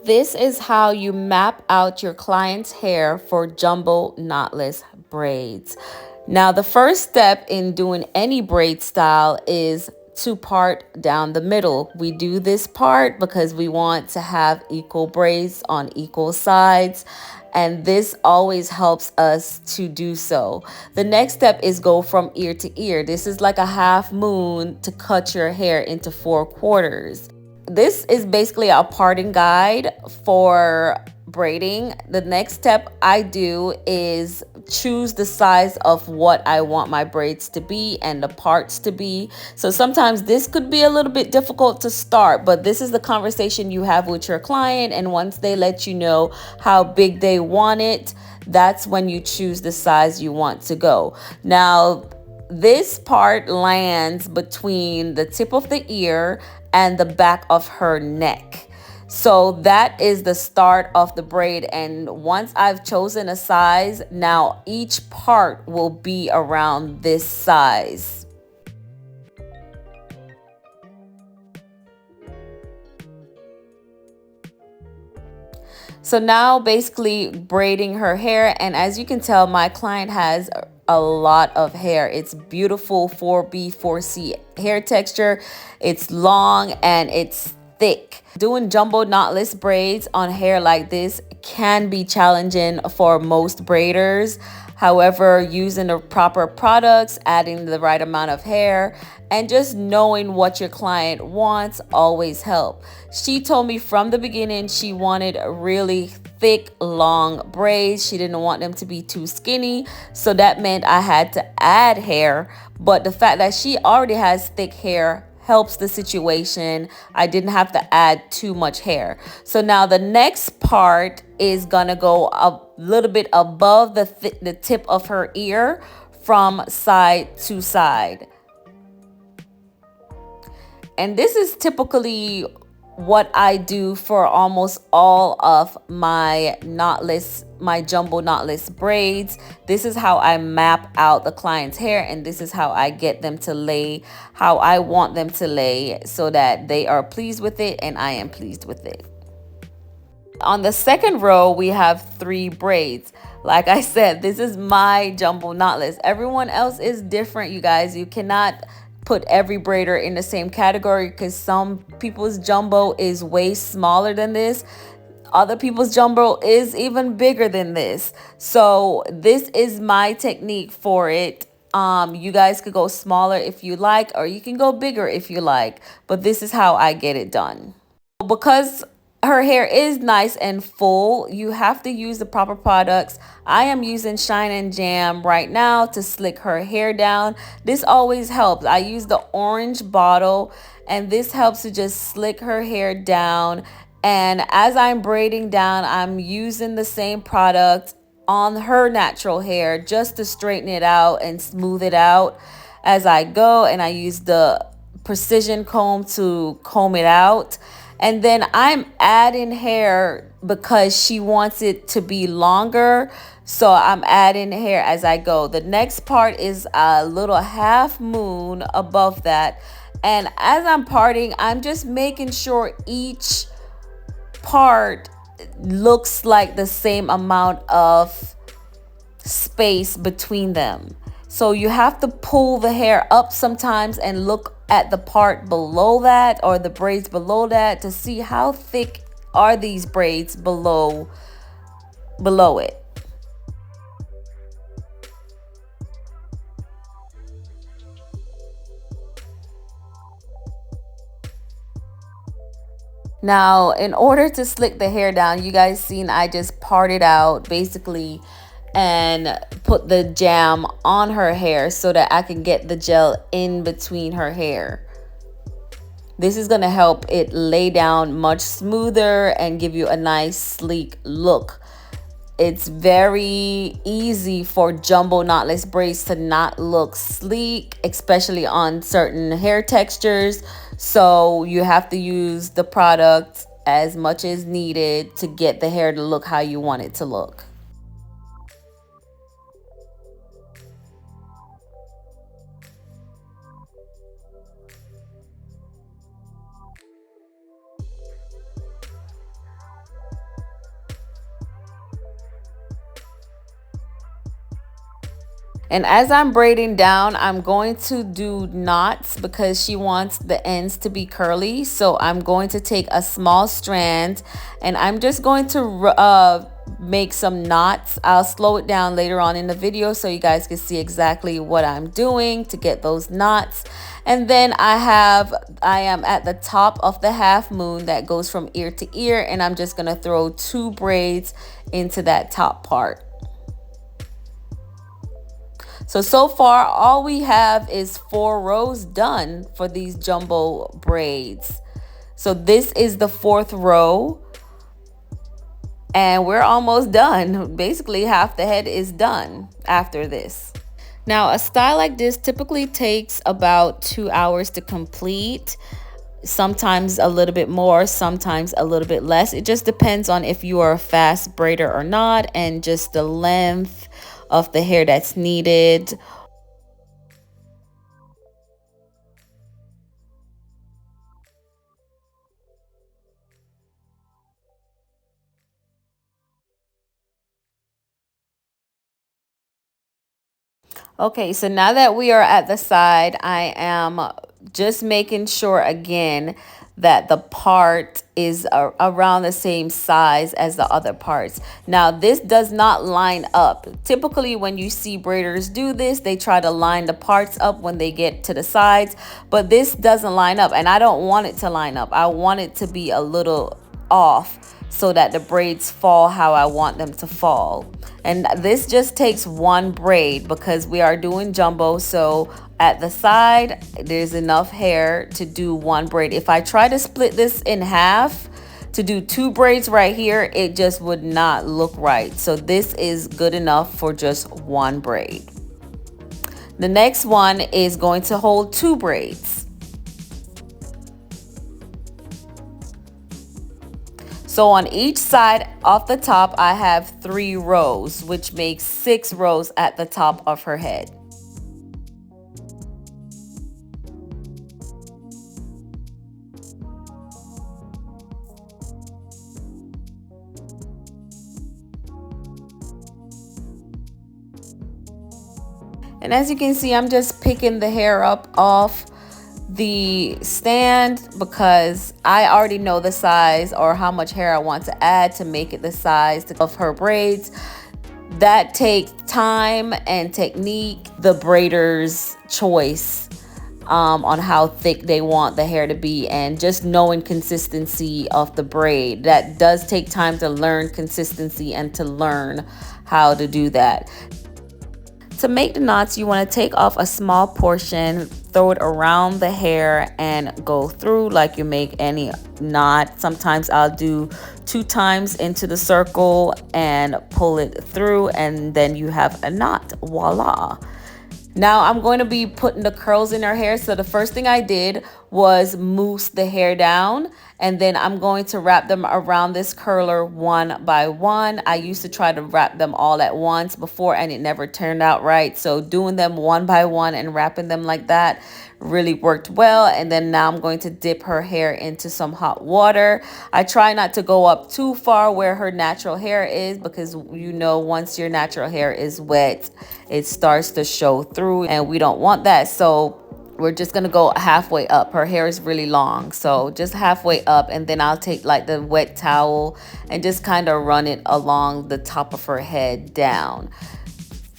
this is how you map out your client's hair for jumbo knotless braids. Now, the first step in doing any braid style is to part down the middle. We do this part because we want to have equal braids on equal sides, and this always helps us to do so. The next step is go from ear to ear. This is like a half moon to cut your hair into 4/4. This is basically a parting guide for braiding. The next step I do is choose the size of what I want my braids to be and the parts to be. So sometimes this could be a little bit difficult to start, but this is the conversation you have with your client, and once they let you know how big they want it, that's when you choose the size you want to go. Now, this part lands between the tip of the ear and the back of her neck. So that is the start of the braid. And once I've chosen a size, now each part will be around this size. So now basically braiding her hair, and as you can tell, my client has a lot of hair. It's beautiful 4B, 4C hair texture. It's long and it's thick. Doing jumbo knotless braids on hair like this can be challenging for most braiders. However, using the proper products, adding the right amount of hair, and just knowing what your client wants always help. She told me from the beginning she wanted really thick, long braids. She didn't want them to be too skinny, so that meant I had to add hair. But the fact that she already has thick hair helps the situation. I didn't have to add too much hair. So now the next part is gonna go a little bit above the tip of her ear from side to side. And this is typically what I do for almost all of my jumbo knotless braids. This is how I map out the client's hair, and this is how I get them to lay how I want them to lay so that they are pleased with it and I am pleased with it. On the second row, we have 3 braids. Like I said, this is my jumbo knotless. Everyone else is different, you guys. You cannot put every braider in the same category because some people's jumbo is way smaller than this. Other people's jumbo is even bigger than this. So this is my technique for it. You guys could go smaller if you like, or you can go bigger if you like, but this is how I get it done. Because her hair is nice and full, you have to use the proper products. I am using Shine and Jam right now to slick her hair down. This always helps. I use the orange bottle, and this helps to just slick her hair down. And as I'm braiding down, I'm using the same product on her natural hair just to straighten it out and smooth it out as I go. And I use the precision comb to comb it out. And then I'm adding hair because she wants it to be longer. So I'm adding hair as I go. The next part is a little half moon above that. And as I'm parting, I'm just making sure each part looks like the same amount of space between them. So you have to pull the hair up sometimes and look at the part below that, or the braids below that, to see how thick are these braids below it. Now, in order to slick the hair down, you guys seen I just parted out basically and put the jam on her hair so that I can get the gel in between her hair. This is going to help it lay down much smoother and give you a nice sleek look. It's very easy for jumbo knotless braids to not look sleek, especially on certain hair textures. So you have to use the product as much as needed to get the hair to look how you want it to look. And as I'm braiding down, I'm going to do knots because she wants the ends to be curly. So I'm going to take a small strand and I'm just going to make some knots. I'll slow it down later on in the video so you guys can see exactly what I'm doing to get those knots. And then I am at the top of the half moon that goes from ear to ear, and I'm just gonna throw 2 braids into that top part. So far, all we have is 4 rows done for these jumbo braids. So this is the 4th row and we're almost done. Basically, half the head is done after this. Now, a style like this typically takes about 2 hours to complete. Sometimes a little bit more, sometimes a little bit less. It just depends on if you are a fast braider or not, and just the length of the hair that's needed. Okay, so now that we are at the side, I am just making sure again that the part is around the same size as the other parts. Now, this does not line up. Typically, when you see braiders do this, they try to line the parts up when they get to the sides, but this doesn't line up, and I don't want it to line up. I want it to be a little off so that the braids fall how I want them to fall. And this just takes 1 braid because we are doing jumbo, so at the side there's enough hair to do 1 braid. If I try to split this in half to do 2 braids right here, it just would not look right. So this is good enough for just 1 braid. The next one is going to hold 2 braids. So on each side off the top, I have 3 rows, which makes 6 rows at the top of her head. And as you can see, I'm just picking the hair up off the stand because I already know the size or how much hair I want to add to make it the size of her braids. That takes time and technique, the braider's choice on how thick they want the hair to be, and just knowing consistency of the braid. That does take time to learn consistency and to learn how to do that. To make the knots, you want to take off a small portion, throw it around the hair, and go through like you make any knot. Sometimes I'll do 2 times into the circle and pull it through, and then you have a knot. Voila. Now I'm going to be putting the curls in her hair. So the first thing I did was mousse the hair down, and then I'm going to wrap them around this curler 1 by 1. I used to try to wrap them all at once before, and it never turned out right. So doing them 1 by 1 and wrapping them like that really worked well. And then now I'm going to dip her hair into some hot water. I try not to go up too far where her natural hair is, because you know, once your natural hair is wet, it starts to show through, and we don't want that. So we're just gonna go halfway up. Her hair is really long, so just halfway up, and then I'll take like the wet towel and just kind of run it along the top of her head down.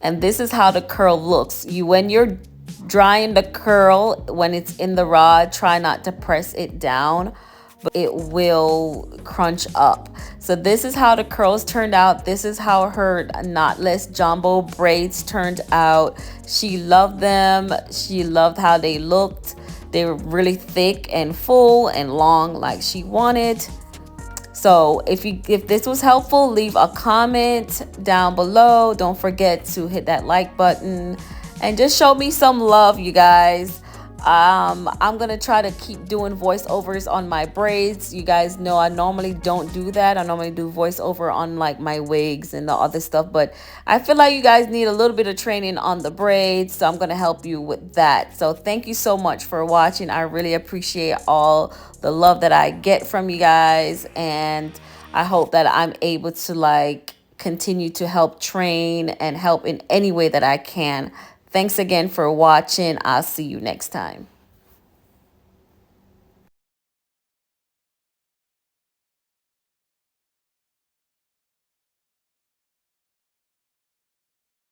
And this is how the curl looks. When you're drying the curl, when it's in the rod, try not to press it down, but it will crunch up. So this is how the curls turned out. This is how her knotless jumbo braids turned out. She loved them. She loved how they looked. They were really thick and full and long like she wanted. So if this was helpful, leave a comment down below. Don't forget to hit that like button and just show me some love, you guys. I'm gonna try to keep doing voiceovers on my braids. You guys know I normally don't do that. I normally do voiceover on like my wigs and the other stuff, but I feel like you guys need a little bit of training on the braids, so I'm gonna help you with that. So thank you so much for watching. I really appreciate all the love that I get from you guys, and I hope that I'm able to like continue to help train and help in any way that I can. Thanks again for watching. I'll see you next time.